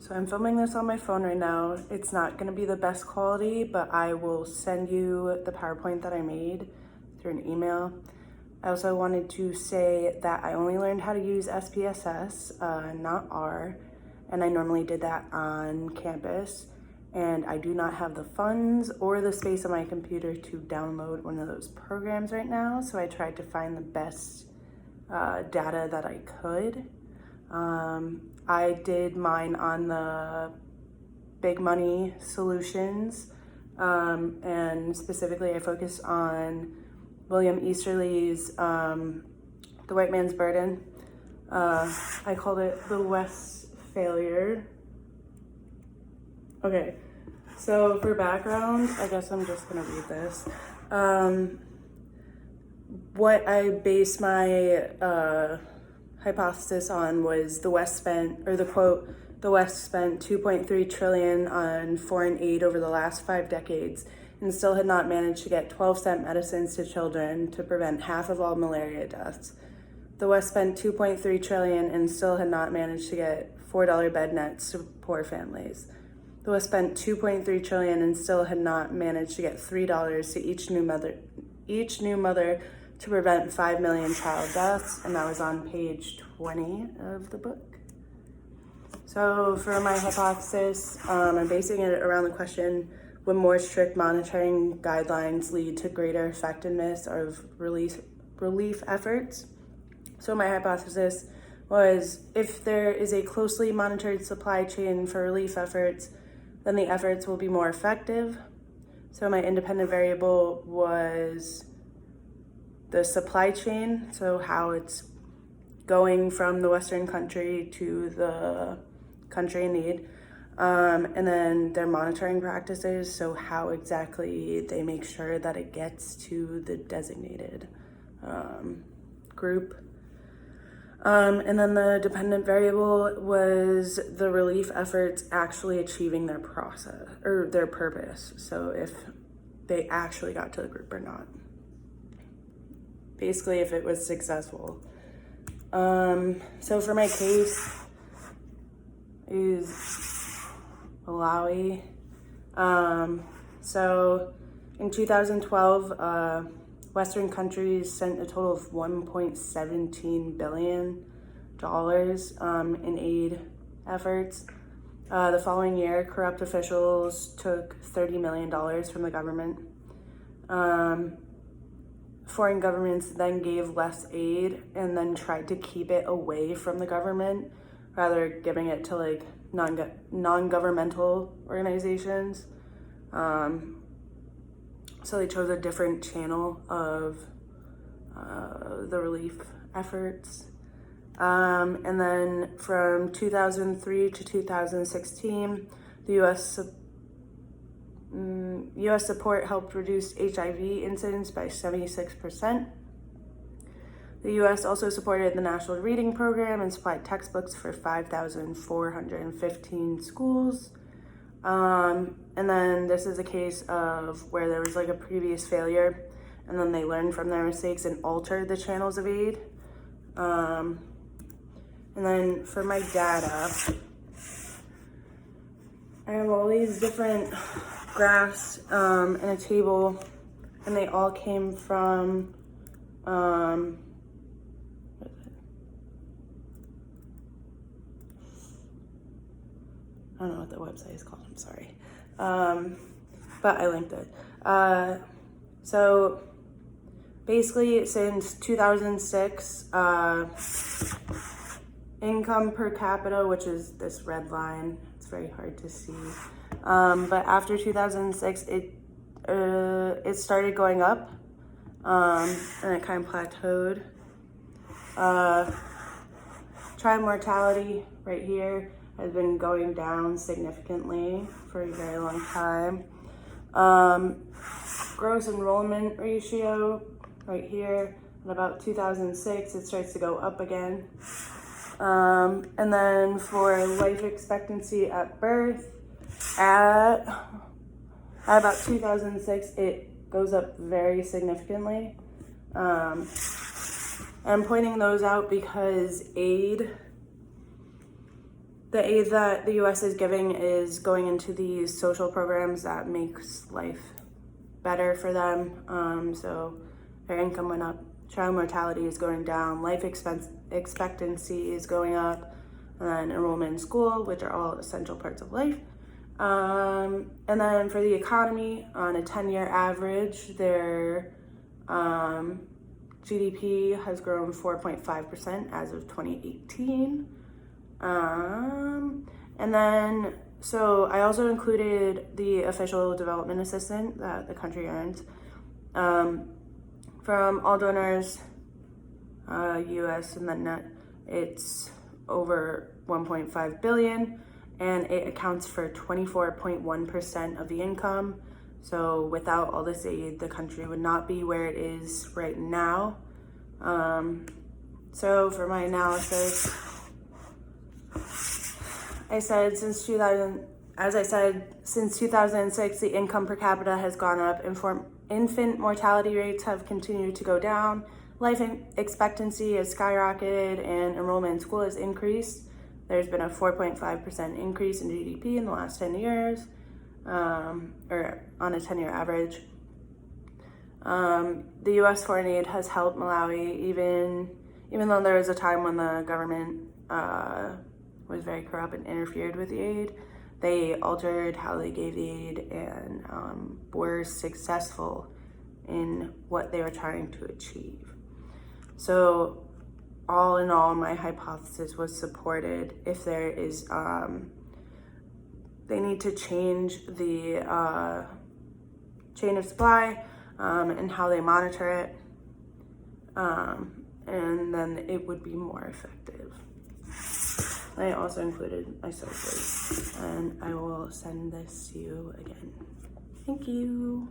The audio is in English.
So I'm filming this on my phone right now. It's not gonna be the best quality, but I will send you the PowerPoint that I made through an email. I also wanted to say that I only learned how to use SPSS, not R, and I normally did that on campus. And I do not have the funds or the space on my computer to download one of those programs right now, so I tried to find the best data that I could. I did mine on the Big Money Solutions, and specifically I focused on William Easterly's The White Man's Burden. I called it the West's Failure. Okay, so for background, I guess I'm just gonna read this. What I based my hypothesis on was the West spent, or the quote, the West spent 2.3 trillion on foreign aid over the last 5 decades and still had not managed to get 12-cent medicines to children to prevent half of all malaria deaths. The West spent 2.3 trillion and still had not managed to get $4 bed nets to poor families. The West spent 2.3 trillion and still had not managed to get $3 to each new mother to prevent 5 million child deaths, and that was on page 20 of the book. So for my hypothesis, I'm basing it around the question, would more strict monitoring guidelines lead to greater effectiveness of relief efforts? So my hypothesis was, if there is a closely monitored supply chain for relief efforts, then the efforts will be more effective. So my independent variable was the supply chain, so how it's going from the Western country to the country in need, and then their monitoring practices, so how exactly they make sure that it gets to the designated group. And then the dependent variable was the relief efforts actually achieving their process or their purpose, so if they actually got to the group or not. Basically, if it was successful. So for my case is Malawi. So in 2012, Western countries sent a total of $1.17 billion in aid efforts. The following year, corrupt officials took $30 million from the government. Foreign governments then gave less aid and then tried to keep it away from the government, rather giving it to like non-governmental organizations. So they chose a different channel of the relief efforts. And then from 2003 to 2016, the U.S. support helped reduce HIV incidence by 76%. The U.S. also supported the National Reading Program and supplied textbooks for 5,415 schools. And then this is a case of where there was like a previous failure, and then they learned from their mistakes and altered the channels of aid. And then for my data, I have all these different graphs and a table, and they all came from I don't know what the website is called, I'm sorry. But I linked it. So basically since 2006, income per capita, which is this red line, it's very hard to see. But after 2006, it started going up, and it kind of plateaued. Child mortality right here has been going down significantly for a very long time. Gross enrollment ratio right here at about 2006, it starts to go up again. And then for life expectancy at birth, at about 2006, it goes up very significantly. I'm pointing those out because aid the aid that the U.S. is giving is going into these social programs that makes life better for them. So their income went up, child mortality is going down, life expectancy is going up, and then enrollment in school, which are all essential parts of life. And then for the economy, on a 10-year average, their GDP has grown 4.5% as of 2018. And then, so I also included the official development assistance that the country earns. From all donors, US and then net, it's over 1.5 billion, and it accounts for 24.1% of the income. So without all this aid, the country would not be where it is right now. So for my analysis, since 2006, the income per capita has gone up, infant mortality rates have continued to go down, life expectancy has skyrocketed, and enrollment in school has increased. There's been a 4.5% increase in GDP in the last 10 years, or on a 10-year average. The U.S. foreign aid has helped Malawi, even though there was a time when the government was very corrupt and interfered with the aid. They altered how they gave the aid and were successful in what they were trying to achieve. So all in all, my hypothesis was supported. If there is, they need to change the chain of supply and how they monitor it, and then it would be more effective. I also included my sources, and I will send this to you again. Thank you.